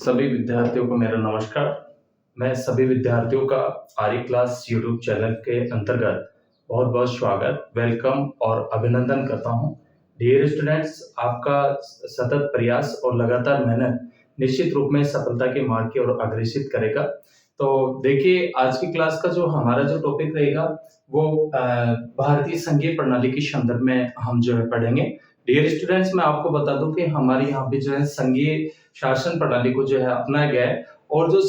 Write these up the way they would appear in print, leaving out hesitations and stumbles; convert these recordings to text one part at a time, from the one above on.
सभी विद्यार्थियों को मेरा नमस्कार। मैं सभी विद्यार्थियों का आर्य क्लास यूट्यूब चैनल के अंतर्गत बहुत बहुत स्वागत, वेलकम और अभिनंदन करता हूं। डियर स्टूडेंट्स, आपका सतत प्रयास और लगातार मेहनत निश्चित रूप में सफलता के मार्ग की ओर अग्रसित करेगा। तो देखिए, आज की क्लास का जो हमारा टॉपिक रहेगा वो भारतीय संघीय प्रणाली के संदर्भ में हम पढ़ेंगे। डियर स्टूडेंट्स, मैं आपको बता दूं कि हमारे यहाँ पे संघीय शासन प्रणाली को अपनाया गया है और जो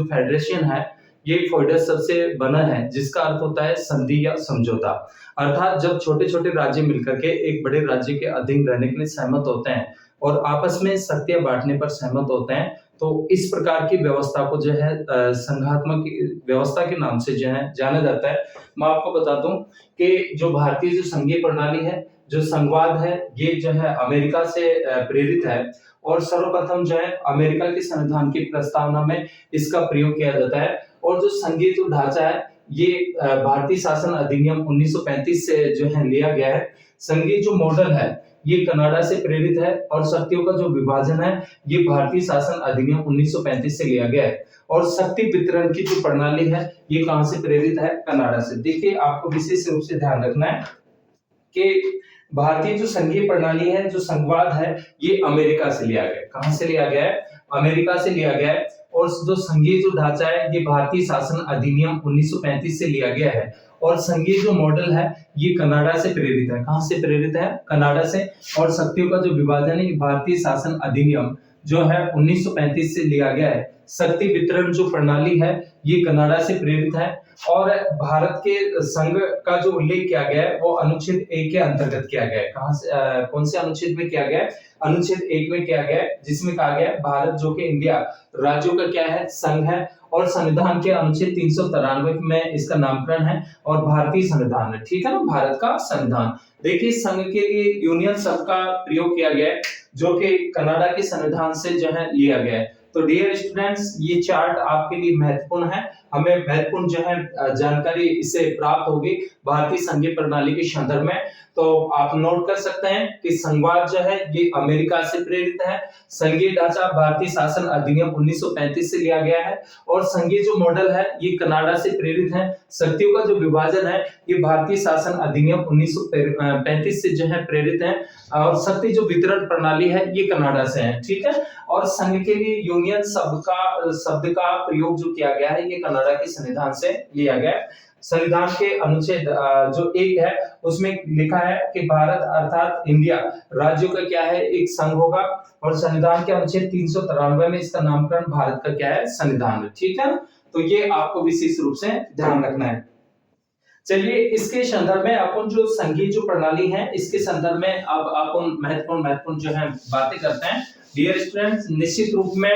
फेडरेशन है, ये फेडरल सबसे बना है, जिसका अर्थ होता है संधि या समझौता। अर्थात जब छोटे छोटे राज्य मिलकर के एक बड़े राज्य के अधीन रहने के लिए सहमत होते हैं और आपस में शक्तियां बांटने पर सहमत होते हैं, तो इस प्रकार की व्यवस्था को संघात्मक व्यवस्था के नाम से जाना जाता है। मैं आपको बता दूं कि जो भारतीय जो संघीय प्रणाली है, जो संघवाद है, ये अमेरिका से प्रेरित है और सर्वप्रथम अमेरिका के संविधान की प्रस्तावना में इसका प्रयोग किया जाता है। और जो संघीय जो ढांचा है, ये भारतीय शासन अधिनियम 1935 से लिया गया है। संघीय जो मॉडल है, ये कनाडा से प्रेरित है और शक्तियों का जो विभाजन है, ये भारतीय शासन अधिनियम 1935 से लिया गया है। और शक्ति वितरण की जो प्रणाली है, ये कहां से प्रेरित है? कनाडा से। देखिए, आपको विशेष रूप से ध्यान रखना है कि भारतीय जो संघीय प्रणाली है, जो संघवाद है, ये अमेरिका से लिया गया है। कहां से लिया गया है? अमेरिका से लिया गया है। और जो संघीय जो ढांचा है, ये भारतीय शासन अधिनियम 1935 से लिया गया है। और संघीय जो मॉडल है, ये कनाडा से प्रेरित है। कहां से प्रेरित है? कनाडा से। और शक्तियों का जो विभाजन है, भारतीय शासन अधिनियम 1935 से लिया गया है। शक्ति वितरण जो प्रणाली है, ये कनाडा से प्रेरित है। और भारत के संघ का जो उल्लेख किया गया है, वो अनुच्छेद 1 के अंतर्गत किया गया है। कहां से कौन से अनुच्छेद में किया गया है? अनुच्छेद 1 में किया गया है, जिसमें कहा गया है भारत जो कि इंडिया राज्यों का क्या है? संघ है। और संविधान के अनुच्छेद 393 में इसका नामकरण है और भारतीय संविधान है। ठीक है ना, भारत का संविधान। देखिए, संघ के लिए यूनियन शब्द का प्रयोग किया गया है, जो कि कनाडा के संविधान से लिया गया है। तो डियर स्टूडेंट्स, ये चार्ट आपके लिए महत्वपूर्ण है। हमें महत्वपूर्ण जानकारी इससे प्राप्त होगी भारतीय संघीय प्रणाली के संदर्भ में। तो आप नोट कर सकते हैं कि संघवाद ये अमेरिका से प्रेरित है। संघीय ढांचा भारतीय शासन अधिनियम 1935 से लिया गया है। और संघीय जो मॉडल है, ये कनाडा से प्रेरित है। शक्तियों का जो विभाजन है, ये भारतीय शासन अधिनियम 1935 से प्रेरित है। और शक्ति जो वितरण प्रणाली है, ये कनाडा से है। ठीक है। और संघ के लिए यूनियन शब्द का प्रयोग जो किया गया है, ये कनाडा के संविधान से लिया गया है। संविधान के अनुच्छेद जो 1 है, उसमें लिखा है कि भारत अर्थात इंडिया राज्यों का क्या है? एक संघ होगा। और संविधान के अनुच्छेद 393 में इसका नामकरण भारत का क्या है? संविधान है। ठीक है। तो ये आपको विशेष रूप से ध्यान रखना है। चलिए, इसके संदर्भ में अपन जो संघीय जो प्रणाली है, इसके संदर्भ में अब अपन महत्वपूर्ण बातें करते हैं। डियर स्टूडेंट्स, निश्चित रूप में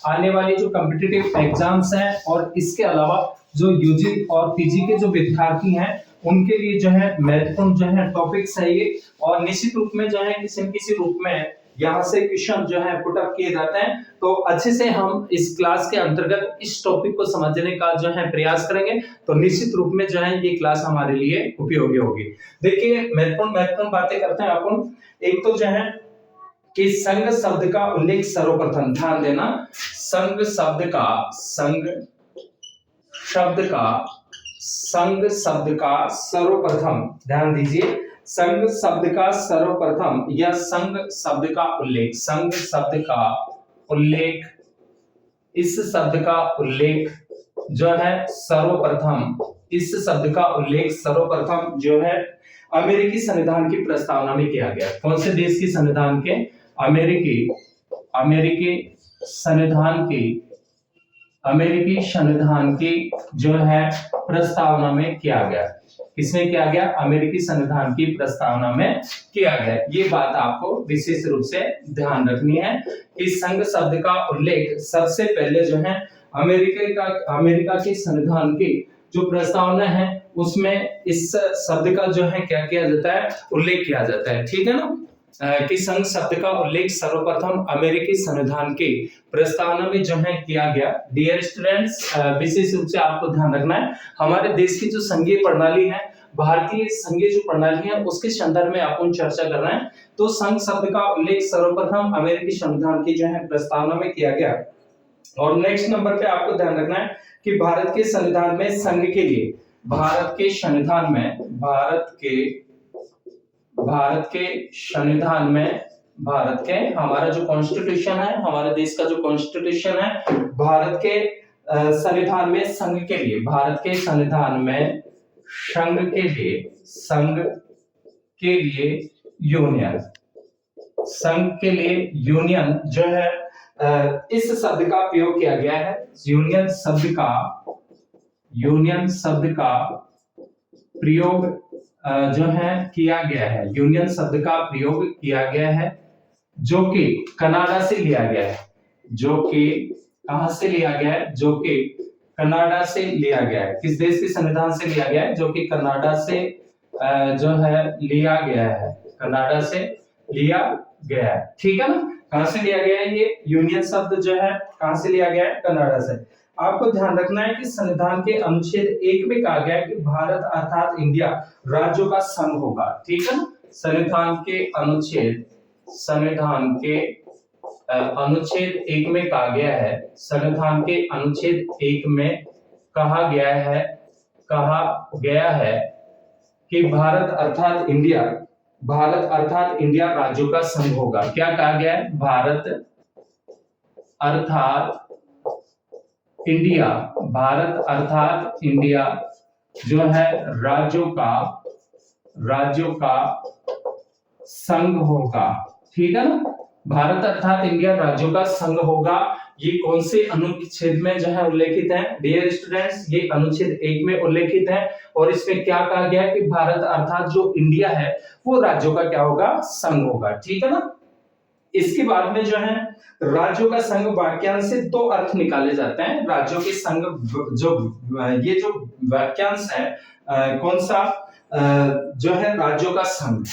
आने वाली जो कॉम्पिटिटिव एग्जाम्स हैं और इसके अलावा जो यूजी और पीजी के जो विद्यार्थी हैं, उनके लिए महत्वपूर्ण टॉपिक्स है ये। और निश्चित रूप में किसी न किसी रूप में यहाँ से क्वेश्चन पुट अप किए जाते हैं। तो अच्छे से हम इस क्लास के अंतर्गत इस टॉपिक को समझने का प्रयास करेंगे, तो निश्चित रूप में ये क्लास हमारे लिए उपयोगी होगी। देखिए, महत्वपूर्ण बातें करते हैं अपन। एक तो कि संघ शब्द का उल्लेख सर्वप्रथम, ध्यान देना, संघ शब्द का सर्वप्रथम, ध्यान दीजिए, संघ शब्द का सर्वप्रथम या संघ शब्द का उल्लेख, इस शब्द का उल्लेख सर्वप्रथम, इस शब्द का उल्लेख सर्वप्रथम अमेरिकी संविधान की प्रस्तावना में किया गया। कौन से देश की संविधान के? अमेरिकी संविधान की प्रस्तावना में किया गया। किसमें किया गया? अमेरिकी संविधान की प्रस्तावना में किया गया। ये बात आपको विशेष रूप से ध्यान रखनी है कि संघ शब्द का उल्लेख सबसे पहले अमेरिका के संविधान की जो प्रस्तावना है, उसमें इस शब्द का क्या किया जाता है? उल्लेख किया जाता है। ठीक है ना, कि संघ शब्द का उल्लेख सर्वप्रथम अमेरिकी संविधान की प्रस्तावना में किया गया। डियर स्टूडेंट्स, विशेष रूप से आपको ध्यान रखना है, हमारे देश की जो संघीय प्रणाली है, भारतीय संघीय जो प्रणाली है उसके संदर्भ में अपन चर्चा कर रहे हैं। तो संघ शब्द का उल्लेख सर्वप्रथम अमेरिकी संविधान की जो है प्रस्तावना में किया गया। और नेक्स्ट नंबर पे आपको ध्यान रखना है कि भारत के संविधान में संघ के लिए, भारत के संविधान में, भारत के हमारा जो कॉन्स्टिट्यूशन है, हमारे देश का जो कॉन्स्टिट्यूशन है, भारत के संविधान में संघ के लिए, भारत के संविधान में संघ के लिए यूनियन, संघ के लिए यूनियन जो है इस शब्द का प्रयोग किया गया है। यूनियन शब्द का प्रयोग जो है किया गया है, यूनियन शब्द का प्रयोग किया गया है, जो कि कनाडा से लिया गया है, जो कि कहां से लिया गया है, जो कि कनाडा से लिया गया है। किस देश के संविधान से लिया गया है? जो कि कनाडा से जो है लिया गया है, कनाडा से लिया गया है। ठीक है ना, कहां से लिया गया है? ये यूनियन शब्द जो है कहां से लिया गया है? कनाडा से। आपको ध्यान रखना है कि संविधान के अनुच्छेद 1 में कहा गया है कि भारत अर्थात इंडिया राज्यों का संघ होगा। ठीक है ना, संविधान के अनुच्छेद 1 में कहा गया है, संविधान के अनुच्छेद 1 में कहा गया है कि भारत अर्थात इंडिया राज्यों का संघ होगा। क्या कहा गया है? भारत अर्थात इंडिया जो है राज्यों का संघ होगा। ठीक है ना, भारत अर्थात इंडिया राज्यों का संघ होगा। ये कौन से अनुच्छेद में जो है उल्लेखित है? डियर स्टूडेंट्स, ये अनुच्छेद 1 में उल्लेखित है। और इसमें क्या कहा गया है कि भारत अर्थात जो इंडिया है वो राज्यों का क्या होगा? संघ होगा। ठीक है ना, इसके बाद में जो है राज्यों का संघ वाक्यांश से 2 अर्थ निकाले जाते हैं। राज्यों के संघ ये जो वाक्यांश है कौन सा जो है राज्यों का संघ,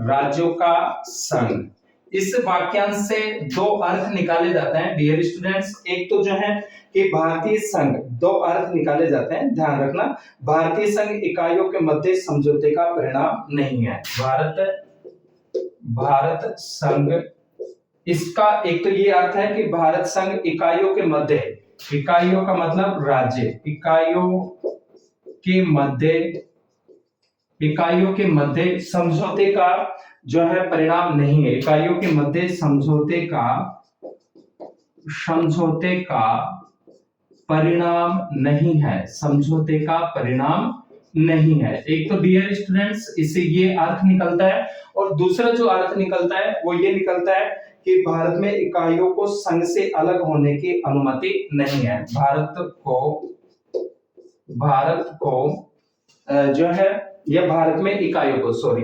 राज्यों का संघ, इस वाक्यांश से 2 अर्थ निकाले जाते हैं। डियर स्टूडेंट्स, एक तो जो है कि भारतीय संघ, 2 अर्थ निकाले जाते हैं, ध्यान रखना। भारतीय संघ इकाइयों के मध्य समझौते का परिणाम नहीं है। भारत संघ, इसका एक तो ये अर्थ है कि भारत संघ इकाइयों के मध्य, इकाइयों का मतलब राज्य, इकाइयों के मध्य समझौते का जो है परिणाम नहीं है। इकाइयों के मध्य समझौते का परिणाम नहीं है, समझौते का परिणाम नहीं है। एक तो डियर स्टूडेंट्स इससे ये अर्थ निकलता है, और दूसरा जो अर्थ निकलता है वो ये निकलता है कि भारत में इकाइयों को संघ से अलग होने की अनुमति नहीं है। भारत को जो है यह भारत में इकाइयों को, सॉरी,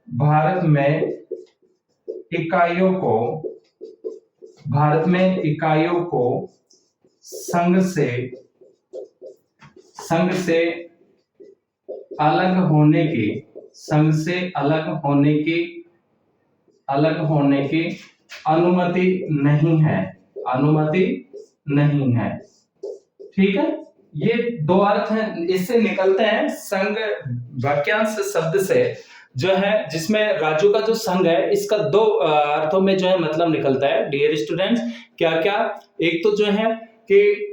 भारत में इकाइयों को संघ से अलग होने की अनुमति नहीं है। ठीक है, ये 2 अर्थ हैं, इससे निकलते हैं। संघ वाक्यांश शब्द से जो है जिसमें राज्यों का जो संघ है इसका 2 अर्थों में जो है मतलब निकलता है। डियर स्टूडेंट्स, क्या क्या? एक तो जो है कि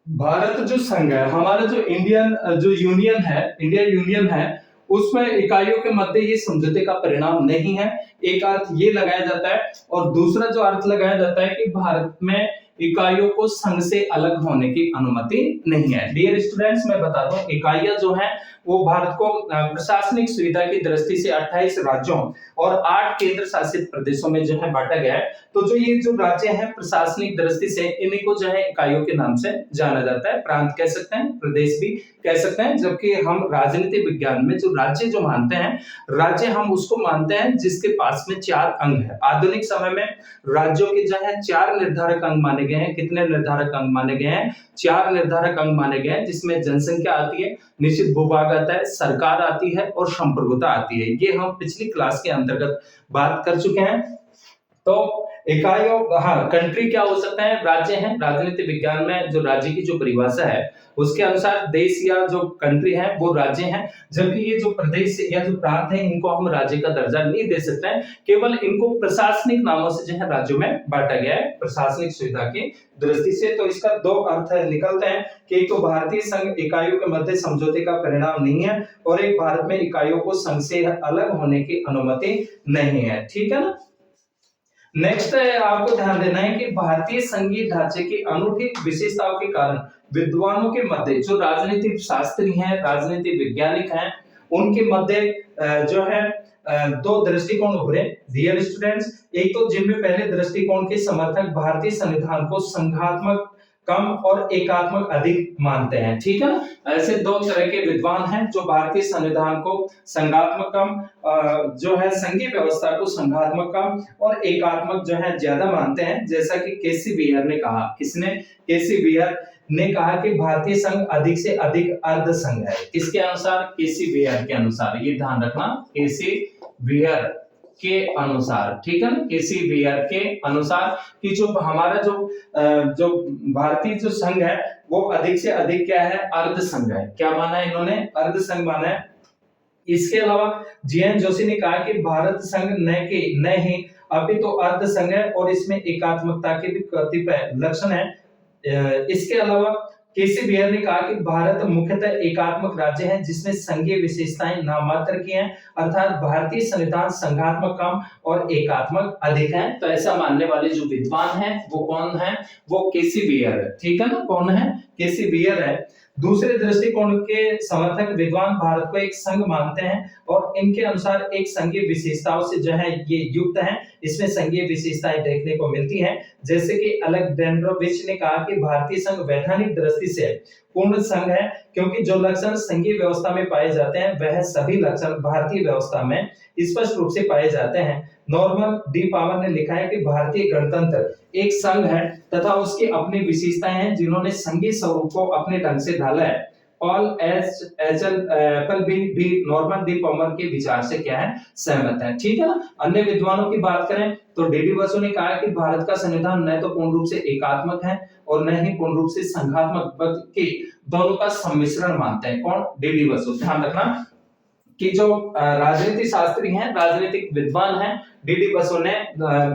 भारत जो संघ है, हमारा जो इंडियन यूनियन है, उसमें इकाइयों के मध्य ये समझौते का परिणाम नहीं है। एक अर्थ ये लगाया जाता है, और दूसरा जो अर्थ लगाया जाता है कि भारत में इकाइयों को संघ से अलग होने की अनुमति नहीं है। डियर स्टूडेंट्स, मैं बता दूं, इकाइयां जो हैं वो भारत को प्रशासनिक सुविधा की दृष्टि से 28 राज्यों और 8 केंद्र शासित प्रदेशों में जो है बांटा गया है। तो जो ये जो राज्य हैं प्रशासनिक दृष्टि से, इन्हीं को जो है इकाइयों के नाम से जाना जाता है। प्रांत कह सकते हैं, प्रदेश भी कह सकते हैं। जबकि हम राजनीति विज्ञान में जो राज्य जो मानते हैं, राज्य हम उसको मानते हैं जिसके पास में 4 अंग है। आधुनिक समय में राज्यों के जो है 4 निर्धारक अंग माने गए हैं। कितने निर्धारक अंग माने गए हैं? 4 निर्धारक अंग माने गए हैं, जिसमें जनसंख्या आती है, निश्चित भूभाग आता है, सरकार आती है और संप्रभुता आती है। ये हम पिछली क्लास के अंतर्गत बात कर चुके हैं। तो इकाइयों, हाँ, कंट्री क्या हो सकता है, राज्य है। राजनीति विज्ञान में जो राज्य की जो परिभाषा है उसके अनुसार देश या जो कंट्री है वो राज्य है, जबकि ये जो प्रदेश या जो प्रांत है इनको हम राज्य का दर्जा नहीं दे सकते हैं, केवल इनको प्रशासनिक नामों से जो है राज्यों में बांटा गया है प्रशासनिक सुविधा की दृष्टि से। तो इसका दो अर्थ निकलते हैं कि एक तो भारतीय संघ इकाइयों के मध्य समझौते का परिणाम नहीं है, और एक भारत में इकाइयों को संघ से अलग होने की अनुमति नहीं है। ठीक है ना। नेक्स्ट है, आपको ध्यान देना है कि भारतीय संघीय ढांचे की अनूठी विशेषताओं के कारण विद्वानों के मध्य, जो राजनीतिक शास्त्री हैं, राजनीतिक वैज्ञानिक हैं, उनके मध्य जो है दो दृष्टिकोण उभरे। डियर स्टूडेंट्स, एक तो जिनमें पहले दृष्टिकोण के समर्थक भारतीय संविधान को संघात्मक कम और एकात्मक अधिक मानते हैं। ठीक है ना। ऐसे दो तरह के विद्वान हैं जो भारतीय संविधान को संघात्मक कम, जो है संघीय व्यवस्था को संघात्मक कम और एकात्मक जो है ज्यादा मानते हैं। जैसा कि केसी बीयर ने कहा, किसने, केसी बीयर ने कहा कि भारतीय संघ अधिक से अधिक अर्ध संघ है। किसके अनुसार, केसी बीयर के अनुसार। ये ध्यान रखना, केसी बीयर के अनुसार। ठीक है ना, केसी बीयर के अनुसार कि जो हमारा जो भारतीय जो संघ है वो अधिक से अधिक क्या है, अर्ध संघ है। क्या माना है इन्होंने, अर्ध संघ माना है। इसके अलावा जीएन जोशी ने कहा कि भारत संघ न ही अभी तो अर्ध संघ है और इसमें एकात्मकता के भी कतिपय लक्षण है। इसके अलावा केसी बीयर ने कहा कि भारत मुख्यतः एकात्मक राज्य है जिसमें संघीय विशेषताएं नाममात्र की हैं, अर्थात भारतीय संविधान संघात्मक कम और एकात्मक अधिक है। तो ऐसा मानने वाले जो विद्वान हैं वो कौन है, वो केसी बीयर है। ठीक है ना, कौन है, केसी बीयर है। दूसरे दृष्टिकोण के समर्थक विद्वान भारत को एक संघ मानते हैं और इनके अनुसार एक संघीय विशेषताओं से जो है ये युक्त है, इसमें संघीय विशेषताएं देखने को मिलती हैं। जैसे कि अलेक्जेंड्रोविच ने कहा कि भारतीय संघ वैधानिक दृष्टि से पूर्ण संघ है, क्योंकि जो लक्षण संघीय व्यवस्था में पाए जाते हैं वह सभी लक्षण भारतीय व्यवस्था में स्पष्ट रूप से पाए जाते हैं। नॉर्मन डी पावर ने लिखा है कि भारतीय गणतंत्र एक संघ है तथा उसकी अपनी विशेषताएं हैं जिन्होंने संघीय स्वरूप को अपने ढंग से ढाला है। ऑल एप्पल भी नॉर्मन डी पावर के विचार से क्या है, सहमत है। ठीक है ना। अन्य विद्वानों की बात करें तो डीडी बसु ने कहा कि भारत का संविधान न तो पूर्ण रूप से एकात्मक है और न ही पूर्ण रूप से संघात्मक, बल्कि दोनों का सम्मिश्रण मानते हैं। कौन, डीडी बसु। ध्यान रखना कि जो राजनीति शास्त्री हैं, राजनीतिक विद्वान हैं, डीडी बसु ने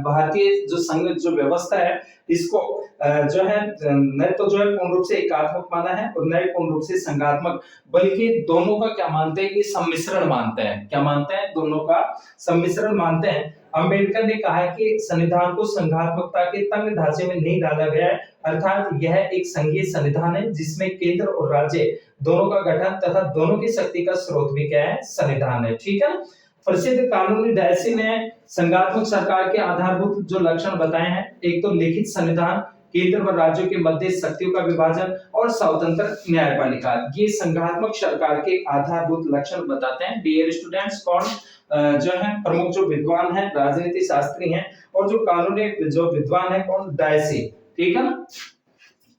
भारतीय जो संघ जो व्यवस्था है इसको जो है न तो जो है पूर्ण रूप से एकात्मक माना है और न ही पूर्ण रूप से संघात्मक, बल्कि दोनों का क्या मानते हैं कि सम्मिश्रण मानते हैं। क्या मानते हैं, दोनों का सम्मिश्रण मानते हैं। अंबेडकर ने कहा कि संविधान को संघात्मकता के तंग ढांचे में नहीं डाला गया है, अर्थात यह एक संघीय संविधान है जिसमें केंद्र और राज्य दोनों का गठन तथा दोनों की शक्ति का स्रोत भी क्या है, संविधान है। ठीक है। प्रसिद्ध कानूनी डायसी ने संघात्मक सरकार के आधारभूत जो लक्षण बताए हैं, एक तो लिखित संविधान, केंद्र व राज्यों के मध्य शक्तियों का विभाजन और स्वतंत्र न्यायपालिका, ये संघात्मक सरकार के आधारभूत लक्षण बताते हैं। डियर स्टूडेंट्स, कौन जो है प्रमुख जो विद्वान है, राजनीति शास्त्री हैं और जो कानूनी जो विद्वान है, कौन, डायसी। ठीक है ना,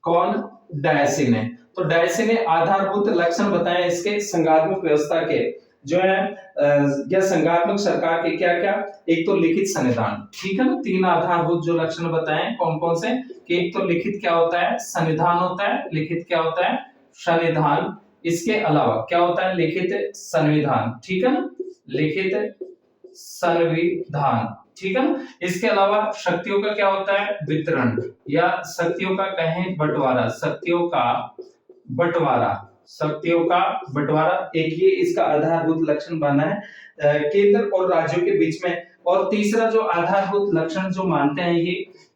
कौन, डायसी ने। तो डायसी ने आधारभूत लक्षण बताए इसके संघात्मक व्यवस्था के, जो है या संघात्मक सरकार के क्या क्या, एक तो लिखित संविधान। ठीक है ना, तीन आधारभूत जो लक्षण बताए कौन कौन से, कि एक तो लिखित क्या होता है, संविधान होता है। लिखित क्या होता है, संविधान। इसके अलावा क्या होता है, लिखित संविधान। ठीक है ना, लिखित संविधान। ठीक है ना। इसके अलावा शक्तियों का क्या होता है, वितरण या शक्तियों का कहें बंटवारा, शक्तियों का बंटवारा, शक्तियों का बंटवारा, एक ये इसका आधारभूत लक्षण बना है केंद्र और राज्यों के बीच में। और तीसरा जो आधारभूत लक्षण जो मानते हैं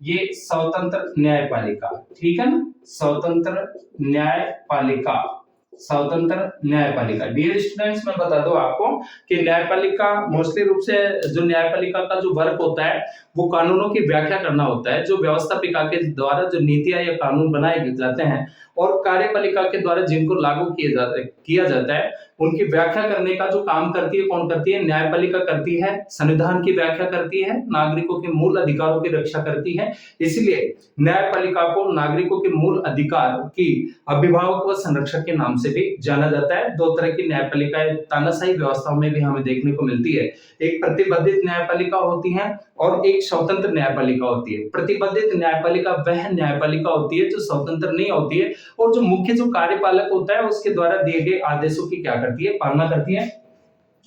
ये स्वतंत्र न्यायपालिका। ठीक है ना, स्वतंत्र न्यायपालिका, स्वतंत्र न्यायपालिका। डियर स्टूडेंट्स, मैं बता दूं आपको कि न्यायपालिका मोस्टली रूप से जो न्यायपालिका का जो वर्क होता है वो कानूनों की व्याख्या करना होता है, जो व्यवस्थापिका के द्वारा जो नीतियां या कानून बनाए जाते हैं और कार्यपालिका के द्वारा जिनको लागू किया जाता है उनकी व्याख्या करने का जो काम करती है कौन करती है? न्यायपालिका करती है। संविधान की व्याख्या करती है, नागरिकों के मूल अधिकारों की रक्षा करती है। इसलिए न्यायपालिका को नागरिकों के मूल अधिकार की अभिभावक व संरक्षक के नाम से भी जाना जाता है। दो तरह की न्यायपालिकाएं तानाशाही व्यवस्थाओं में भी हमें देखने को मिलती है। एक प्रतिबंधित न्यायपालिका होती है और एक स्वतंत्र न्यायपालिका होती है। प्रतिबंधित न्यायपालिका वह न्यायपालिका होती है जो स्वतंत्र नहीं होती है और जो मुख्य जो कार्यपालक होता है उसके द्वारा दिए गए आदेशों की क्या करती है? पालना करती है।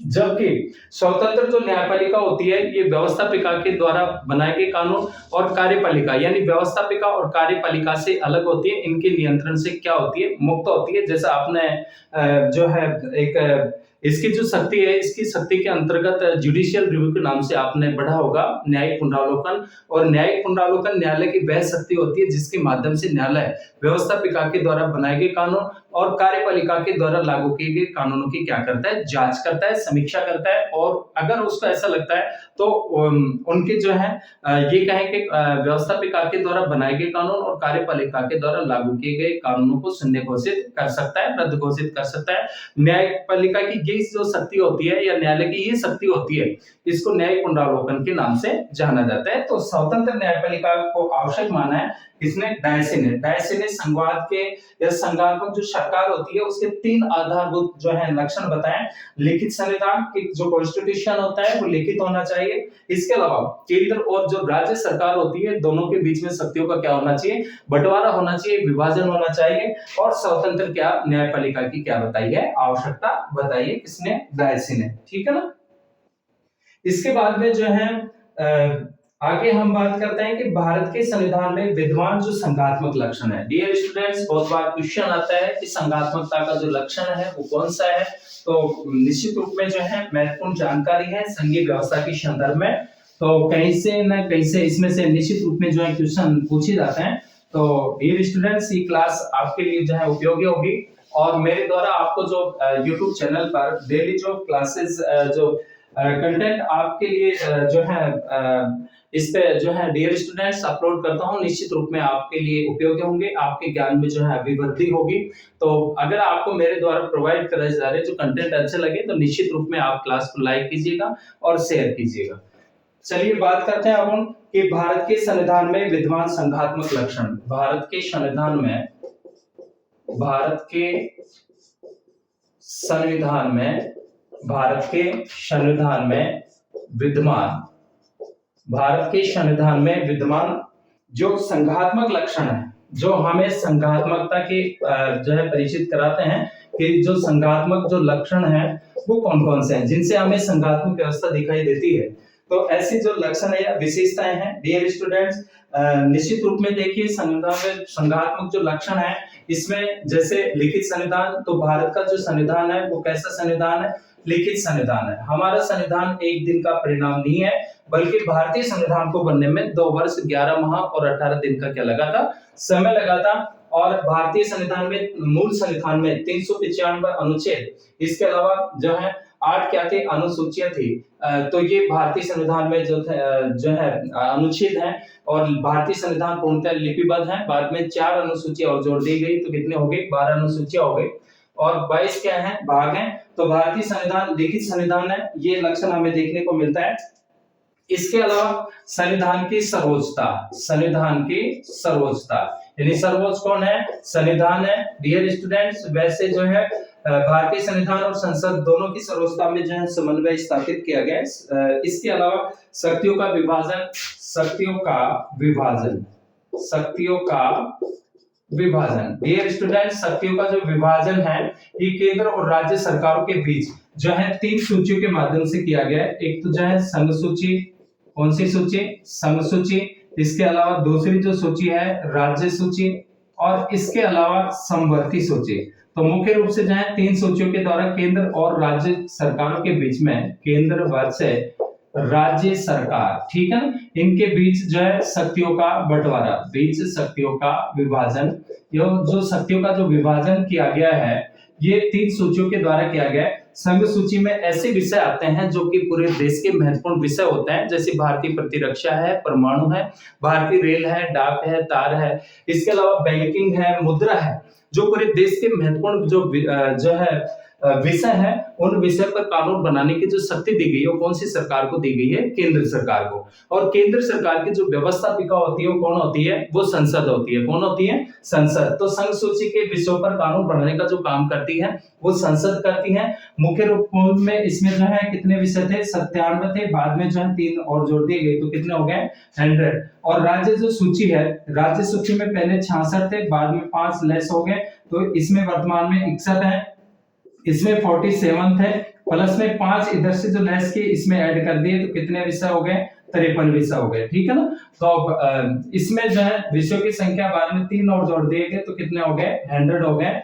जबकि स्वतंत्र जो न्यायपालिका होती है ये व्यवस्थापिका के द्वारा बनाए गए कानून और कार्यपालिका यानी व्यवस्थापिका और कार्यपालिका से अलग होती है। इनके नियंत्रण से क्या होती है? मुक्त होती है। जैसा आपने जो है एक इसकी जो शक्ति है इसकी शक्ति के अंतर्गत जुडिशियल रिव्यू के नाम से आपने पढ़ा होगा न्यायिक पुनरावलोकन। और न्यायिक पुनरावलोकन न्यायालय की वह शक्ति होती है जिसके माध्यम से न्यायालय व्यवस्थापिका के द्वारा बनाए गए कानून और कार्यपालिका के द्वारा लागू किए गए कानूनों की क्या करता है? जांच करता है, समीक्षा करता है। और अगर उसको ऐसा लगता है तो उनके जो है ये कहें कि व्यवस्थापिका के द्वारा बनाए गए कानून और कार्यपालिका के द्वारा लागू किए गए कानूनों को शून्य घोषित कर सकता है, रद्द घोषित कर सकता है। न्यायपालिका की ये जो शक्ति होती है या न्यायालय की ये शक्ति होती है इसको न्यायिक पुनरावलोकन के नाम से जाना जाता है। तो स्वतंत्र न्यायपालिका को आवश्यक माना है किसने? डायसी ने। डायसी ने संघवाद के या संघात्मक जो सरकार होती है उसके 3 आधारभूत जो है लक्षण बताए। लिखित संविधान की जो कॉन्स्टिट्यूशन होता है वो लिखित होना चाहिए। इसके अलावा केंद्र और जो राज्य सरकार होती है दोनों के बीच में शक्तियों का क्या होना चाहिए? बंटवारा होना चाहिए, विभाजन होना चाहिए। और स्वतंत्र क्या न्यायपालिका की क्या बताई है? आवश्यकता बताई है किसने? डायसी ने। ठीक है ना। इसके बाद में जो है आगे हम बात करते हैं कि भारत के संविधान में विद्यमान जो संघात्मक लक्षण है। डियर स्टूडेंट्स, बहुत बार क्वेश्चन आता है कि संघात्मकता का जो लक्षण है वो कौन सा है। तो निश्चित रूप में जो है महत्वपूर्ण जानकारी है संघीय व्यवस्था के संदर्भ में। तो कहीं से न कहीं से इसमें से निश्चित रूप में जो है क्वेश्चन पूछे जाते हैं। तो डियर स्टूडेंट्स, ये क्लास आपके लिए जो है उपयोगी होगी और मेरे द्वारा आपको जो YouTube चैनल पर डेली जो क्लासेस जो कंटेंट आपके लिए जो है इस पे जो है डियर स्टूडेंट्स अपलोड करता हूं, निश्चित रूप में आपके लिए उपयोगी होंगे, आपके ज्ञान में जो है अभिवृद्धि होगी। तो अगर आपको मेरे द्वारा प्रोवाइड कराए जा रहे जो कंटेंट अच्छे लगे तो निश्चित रूप में आप क्लास को लाइक कीजिएगा और शेयर कीजिएगा। चलिए बात करते हैं अब हम कि भारत के संविधान में विद्यमान संघात्मक लक्षण। भारत के संविधान में भारत के संविधान में विद्यमान जो संघात्मक लक्षण है, जो हमें संघात्मकता के जो है परिचित कराते हैं कि जो संघात्मक जो लक्षण है वो कौन कौन से हैं जिनसे हमें संघात्मक व्यवस्था दिखाई देती है। तो ऐसे जो लक्षण है या विशेषताएं हैं डियर स्टूडेंट्स, निश्चित रूप में देखिए संविधान में संघात्मक जो लक्षण है इसमें जैसे लिखित संविधान। तो भारत का जो संविधान है वो कैसा संविधान है? लिखित संविधान है। हमारा संविधान एक दिन का परिणाम नहीं है बल्कि भारतीय संविधान को बनने में 2 वर्ष 11 माह और 18 दिन का क्या लगा था? समय लगा था। और भारतीय संविधान में मूल संविधान में 395 अनुच्छेद, इसके अलावा जो है 8 क्या थे? अनुसूचियां थी। तो ये भारतीय संविधान में जो है अनुच्छेद हैं और भारतीय संविधान पूर्णतः लिपिबद्ध है। बाद में 4 अनुसूचियां और जोड़ दी गई तो कितने हो गए? 12 अनुसूचियां हो गई और 22 क्या है? भाग हैं। तो भारतीय संविधान लिखित संविधान है, ये लक्षण हमें देखने को मिलता है। इसके अलावा संविधान की सर्वोच्चता यानी सर्वोच्च कौन है? संविधान है। डियर स्टूडेंट्स, वैसे जो है भारतीय संविधान और संसद दोनों की सर्वोच्चता में जो है समन्वय स्थापित किया गया है। इसके अलावा शक्तियों का विभाजन डियर स्टूडेंट्स, शक्तियों का जो विभाजन है ये केंद्र और राज्य सरकारों के बीच जो है 3 सूचियों के माध्यम से किया गया है। एक तो जो है संघ सूची, कौन सी सूची? संघ सूची। इसके अलावा दूसरी जो सूची है राज्य सूची और इसके अलावा समवर्ती सूची। तो मुख्य रूप से जो है 3 सूचियों के द्वारा केंद्र और राज्य सरकारों के बीच में केंद्र वर्सेस राज्य सरकार, ठीक है ना, इनके बीच जो है शक्तियों का बंटवारा, बीच शक्तियों का विभाजन, जो शक्तियों का जो विभाजन किया गया है ये 3 सूचियों के द्वारा किया गया है। संघ सूची में ऐसे विषय आते हैं जो कि पूरे देश के महत्वपूर्ण विषय होते हैं, जैसे भारतीय प्रतिरक्षा है, परमाणु है, भारतीय रेल है, डाक है, तार है, इसके अलावा बैंकिंग है, मुद्रा है, जो पूरे देश के महत्वपूर्ण जो है विषय है, उन विषय पर कानून बनाने की जो शक्ति दी गई है वो कौन सी सरकार को दी गई है? केंद्र सरकार को। और केंद्र सरकार की जो व्यवस्थापिका होती है वो कौन होती है? वो संसद होती है। कौन होती है? संसद। तो संघ सूची के विषयों पर कानून बनाने का जो काम करती है वो संसद करती है। मुख्य रूप में इसमें जो है कितने विषय थे? 97 थे, बाद में जो है 3 और जोड़ दिए गए, तो कितने हो गए? 100। और राज्य जो सूची है, राज्य सूची में पहले 66 थे, बाद में 5 लेस हो गए, तो इसमें वर्तमान में 61 है। इसमें 47 थे, प्लस में 5 इधर से जो लेस किए इसमें ऐड कर दिए, तो कितने विषय हो गए? 53 विषय हो गए। ठीक है ना? तो इसमें जो है विषयों की संख्या बाद में 3 और जोड़ दिए गए, तो कितने हो गए? 100 हो गए।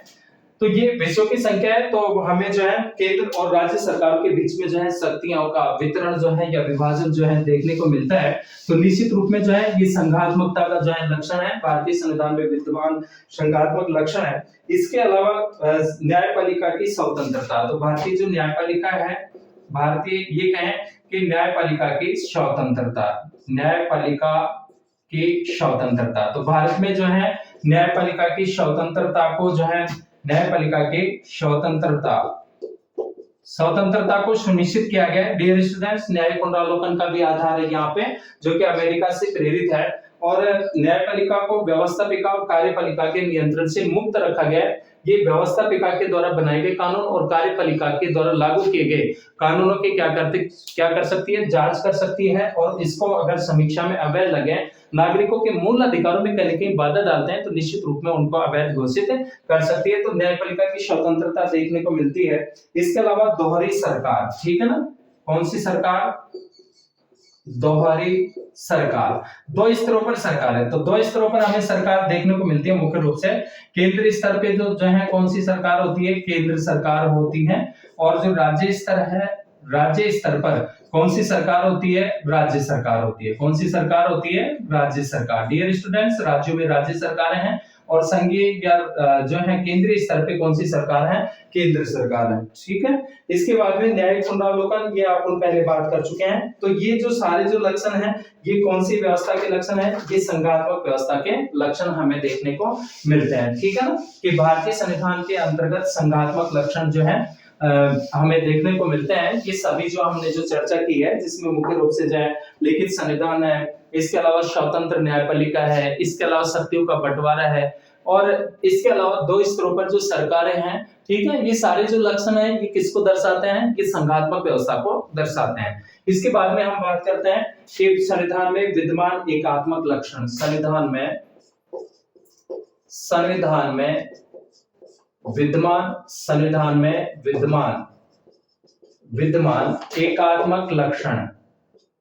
तो ये विषयों की संख्या है। तो हमें जो है केंद्र और राज्य सरकारों के बीच में जो है शक्तियों का वितरण जो है या विभाजन जो है देखने को मिलता है। तो निश्चित रूप में जो है ये संघात्मकता का जो है लक्षण है, भारतीय संविधान में विद्यमान संघात्मक लक्षण है। इसके अलावा न्यायपालिका की स्वतंत्रता। तो भारतीय जो न्यायपालिका है, भारतीय ये कहें कि न्यायपालिका की स्वतंत्रता, न्यायपालिका की स्वतंत्रता। तो भारत में जो है न्यायपालिका की स्वतंत्रता को जो है न्यायपालिका की स्वतंत्रता को सुनिश्चित किया गया है। डियर स्टूडेंट्स, न्यायिक पुनरावलोकन का भी आधार है यहाँ पे, जो कि अमेरिका से प्रेरित है। और न्यायपालिका को व्यवस्थापिका और कार्यपालिका के नियंत्रण से मुक्त रखा गया है। ये व्यवस्थापिका के द्वारा बनाए गए कानून और कार्यपालिका के द्वारा लागू किए गए कानूनों के क्या कर सकती है? जांच कर सकती है। और इसको अगर समीक्षा में अवैध लगे, नागरिकों के मूल अधिकारों में कहीं न कहीं बाधा डालते हैं, तो निश्चित रूप में उनको अवैध घोषित कर सकती है। तो न्यायपालिका की स्वतंत्रता देखने को मिलती है। इसके अलावा दोहरी सरकार, ठीक है ना? कौन सी सरकार? दोहरी सरकार। 2 स्तरों पर सरकार है। तो 2 स्तरों पर हमें सरकार देखने को मिलती है मुख्य रूप से। केंद्रीय स्तर पे जो है कौन सी सरकार होती है? केंद्र सरकार होती है। और जो राज्य स्तर है, राज्य स्तर पर कौन सी सरकार होती है? राज्य सरकार होती है। कौन सी सरकार होती है? राज्य सरकार। डियर स्टूडेंट्स, राज्यों में राज्य सरकारें हैं और संघीय या जो है केंद्रीय स्तर पे कौन सी सरकार है? केंद्र सरकार है। ठीक है। इसके बाद में न्यायिक पुनरावलोकन, ये अपन पहले बात कर चुके हैं। तो ये जो सारे जो लक्षण हैं, ये कौन सी व्यवस्था के लक्षण है? ये संघात्मक व्यवस्था के लक्षण हमें देखने को मिलते हैं। ठीक है ना? कि भारतीय संविधान के अंतर्गत संघात्मक लक्षण जो है हमें देखने को मिलते हैं। ये सभी जो हमने जो चर्चा की है, जिसमें मुख्य रूप से जो है लिखित संविधान है, इसके अलावा स्वतंत्र न्यायपालिका है, इसके अलावा शक्तियों का बंटवारा है, और इसके अलावा 2 स्तरों पर जो सरकारें हैं। ठीक है, ये सारे जो लक्षण हैं, ये किसको दर्शाते हैं? कि संघात्मक व्यवस्था को दर्शाते हैं। इसके बाद में हम बात करते हैं कि संविधान में विद्यमान एकात्मक लक्षण। संविधान में विद्यमान एकात्मक लक्षण।